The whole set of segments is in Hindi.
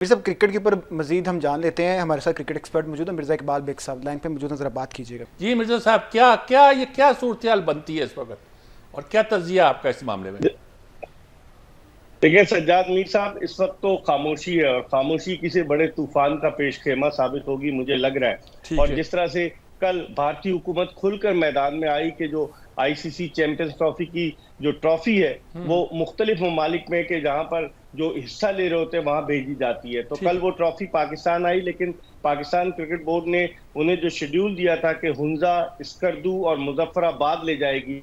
मिर्ज़ा साहब क्रिकेट के ऊपर मजीद हम जान लेते हैं। हमारे साथ क्रिकेट एक्सपर्ट मौजूद है मिर्ज़ा इकबाल बेग साहब लाइन पे मौजूद हैं, ज़रा बात कीजिएगा। जी मिर्जा साहब, क्या क्या ये क्या सूरत हाल बनती है इस वक्त, और क्या तज्जिया आपका इस मामले में? देखिए सज्जाद मीर साहब, इस वक्त तो खामोशी है और खामोशी किसी बड़े तूफान का पेशखेमा साबित होगी, मुझे लग रहा है। ठीक और है। जिस तरह से कल भारतीय हुकूमत खुलकर मैदान में आई कि जो आईसीसी चैंपियंस ट्रॉफी की जो ट्रॉफी है वो मुख्तलिफ ममालिक में के जहां पर जो हिस्सा ले रहे होते हैं वहां भेजी जाती है, तो ठीक कल है। वो ट्रॉफी पाकिस्तान आई, लेकिन पाकिस्तान क्रिकेट बोर्ड ने उन्हें जो शेड्यूल दिया था कि हुंजा, स्कर्दू और मुजफ्फराबाद ले जाएगी,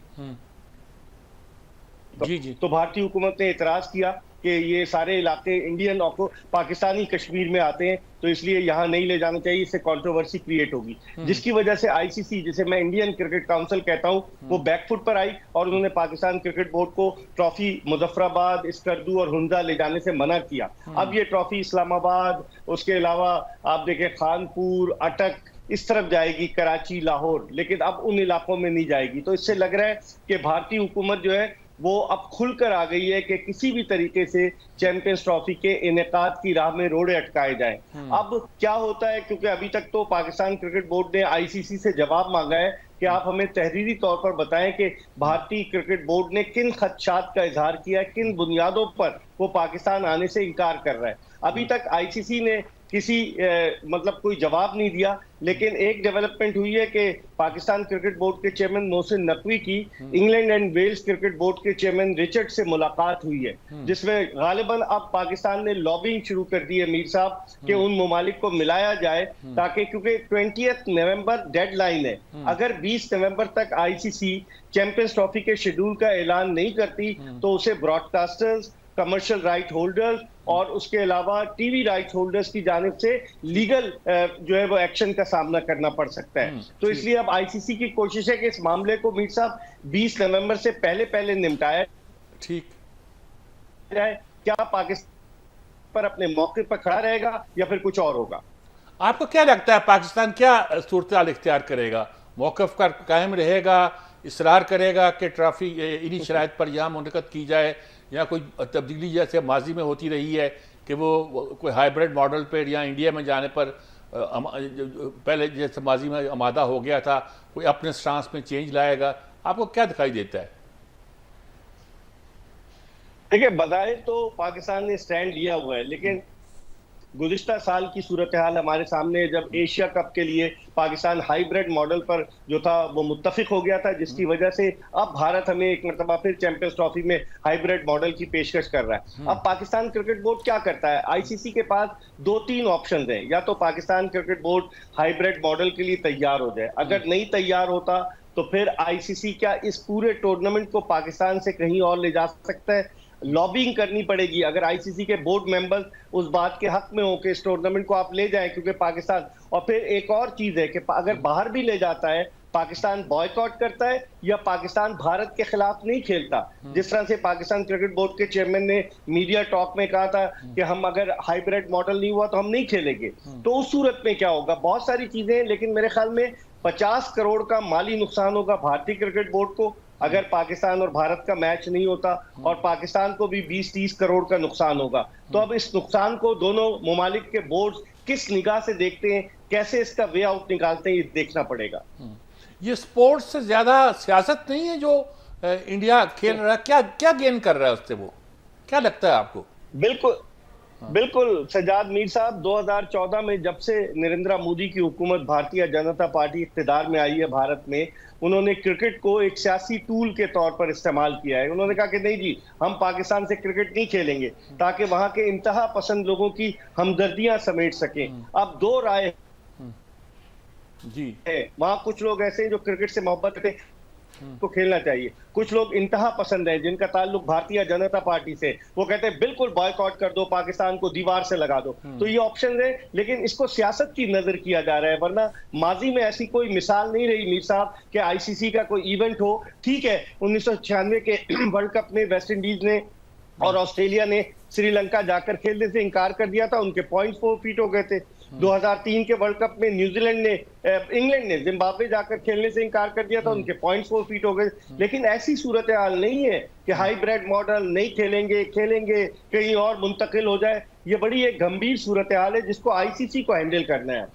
जी जी। तो भारतीय हुकूमत ने इतराज किया कि ये सारे इलाके इंडियन और पाकिस्तानी कश्मीर में आते हैं, तो इसलिए यहाँ नहीं ले जाना चाहिए, इससे कंट्रोवर्सी क्रिएट होगी, जिसकी वजह से आईसीसी, जिसे मैं इंडियन क्रिकेट काउंसिल कहता हूँ, वो बैकफुट पर आई और उन्होंने पाकिस्तान क्रिकेट बोर्ड को ट्रॉफी मुजफ्फराबाद, स्कर्दू और हुंजा ले जाने से मना किया। अब ये ट्रॉफी इस्लामाबाद, उसके अलावा आप देखें खानपुर, अटक, इस तरफ जाएगी, कराची, लाहौर, लेकिन अब उन इलाकों में नहीं जाएगी। तो इससे लग रहा है कि भारतीय हुकूमत जो है वो अब खुलकर आ गई है कि किसी भी तरीके से चैंपियंस ट्रॉफी के इनेकाद की राह में रोड़े अटकाए जाएं। अब क्या होता है, क्योंकि अभी तक तो पाकिस्तान क्रिकेट बोर्ड ने आईसीसी से जवाब मांगा है कि आप हमें तहरीरी तौर पर बताएं कि भारतीय क्रिकेट बोर्ड ने किन खदशात का इजहार किया है, किन बुनियादों पर वो पाकिस्तान आने से इनकार कर रहा है। अभी तक आईसीसी ने किसी मतलब कोई जवाब नहीं दिया, लेकिन एक डेवलपमेंट हुई है कि पाकिस्तान क्रिकेट बोर्ड के चेयरमैन मोहसिन नकवी की England and Wales cricket board के चेयरमैन रिचर्ड से मुलाकात हुई है, जिसमें गालिबन अब पाकिस्तान ने लॉबिंग शुरू कर दी है मीर साहब कि उन ममालिक को मिलाया जाए, ताकि, क्योंकि 20 नवंबर डेडलाइन है, अगर 20 नवंबर तक आईसीसी चैंपियंस ट्रॉफी के शेड्यूल का ऐलान नहीं करती तो उसे ब्रॉडकास्टर्स, कमर्शियल राइट होल्डर्स और उसके अलावा टीवी राइट होल्डर्स की जानिब से लीगल जो है वो एक्शन का सामना करना पड़ सकता है। तो इसलिए अब आईसीसी की कोशिश है कि इस मामले को मीर साहब 20 नवंबर से पहले पहले निपटाया ठीक जाए। क्या पाकिस्तान पर अपने मौके पर खड़ा रहेगा या फिर कुछ और होगा? आपको क्या लगता है, पाकिस्तान क्या सूरत हाल इख्तियार करेगा? मौक़िफ़ का कायम रहेगा, इसरार करेगा कि ट्रॉफी इन्हीं शराइत पर यहाँ मुनक़द की जाए, या कोई तब्दीली जैसे माजी में होती रही है कि वो कोई हाइब्रिड मॉडल पर या इंडिया में जाने पर पहले जैसे माजी में आमादा हो गया था, कोई अपने स्टांस में चेंज लाएगा? आपको क्या दिखाई देता है? देखिए, बजाय तो पाकिस्तान ने स्टैंड लिया हुआ है, लेकिन गुज़िश्ता साल की सूरत हाल हमारे सामने है, जब एशिया कप के लिए पाकिस्तान हाइब्रिड मॉडल पर जो था वो मुत्तफिक हो गया था, जिसकी वजह से अब भारत हमें एक मरतबा फिर चैंपियंस ट्रॉफी में हाइब्रिड मॉडल की पेशकश कर रहा है। अब पाकिस्तान क्रिकेट बोर्ड क्या करता है? आईसीसी के पास 2-3 ऑप्शन हैं, या तो Pakistan cricket board hybrid model के लिए तैयार हो जाए, अगर नहीं तैयार होता तो फिर आईसीसी क्या इस पूरे टूर्नामेंट को पाकिस्तान से कहीं और ले जा सकता है? लॉबिंग करनी पड़ेगी, अगर आईसीसी के बोर्ड मेंबर्स उस बात के हक में हो कि इस टूर्नामेंट को आप ले जाएं, क्योंकि पाकिस्तान, और फिर एक और चीज है कि अगर बाहर भी ले जाता है, पाकिस्तान बॉयकॉट करता है या पाकिस्तान भारत के खिलाफ नहीं खेलता, जिस तरह से पाकिस्तान क्रिकेट बोर्ड के चेयरमैन ने मीडिया टॉक में कहा था कि हम अगर हाइब्रिड मॉडल नहीं हुआ तो हम नहीं खेलेंगे, तो उस सूरत में क्या होगा? बहुत सारी चीजें हैं, लेकिन मेरे ख्याल में 50 करोड़ का माली नुकसान होगा भारतीय क्रिकेट बोर्ड को अगर पाकिस्तान और भारत का मैच नहीं होता, और पाकिस्तान को भी 20-30 करोड़ का नुकसान होगा। तो अब इस नुकसान को दोनों ममालिक के बोर्ड किस निगाह से देखते हैं, कैसे इसका वे आउट निकालते हैं, ये देखना पड़ेगा। ये स्पोर्ट्स से ज़्यादा सियासत नहीं है जो इंडिया खेल रहा है? क्या क्या गेन कर रहा है उससे? वो क्या लगता है आपको? बिल्कुल बिल्कुल सज्जाद मीर साहब, 2014 में जब से नरेंद्र मोदी की हुकूमत, भारतीय जनता पार्टी इख्तिदार में आई है भारत में, उन्होंने क्रिकेट को एक सियासी टूल के तौर पर इस्तेमाल किया है। उन्होंने कहा कि नहीं जी, हम पाकिस्तान से क्रिकेट नहीं खेलेंगे, ताकि वहां के इंतहा पसंद लोगों की हमदर्दियां समेट सकें। अब दो राय जी है, वहां कुछ लोग ऐसे हैं जो क्रिकेट से मोहब्बत करते हैं, को खेलना चाहिए, कुछ लोग इंतहा पसंद है जिनका ताल्लुक भारतीय जनता पार्टी से, वो कहते हैं बिल्कुल बॉयकॉट कर दो, पाकिस्तान को दीवार से लगा दो। तो ये ऑप्शन है, लेकिन इसको सियासत की नजर किया जा रहा है, वरना माजी में ऐसी कोई मिसाल नहीं रही मीर साहब कि आईसीसी का कोई इवेंट हो। ठीक है, 1996 के वर्ल्ड कप में वेस्ट इंडीज ने और ऑस्ट्रेलिया ने श्रीलंका जाकर खेलने से इनकार कर दिया था, उनके पॉइंट्स फोरफीट हो गए थे। 2003 के वर्ल्ड कप में न्यूजीलैंड ने इंग्लैंड ने जिम्बाब्वे जाकर खेलने से इनकार कर दिया था, उनके पॉइंट्स फोरफीट हो गए। लेकिन ऐसी सूरत हाल नहीं है कि हाइब्रिड मॉडल नहीं खेलेंगे कहीं और मुंतकिल हो जाए। ये बड़ी एक गंभीर सूरत हाल है जिसको आईसीसी को हैंडल करना है।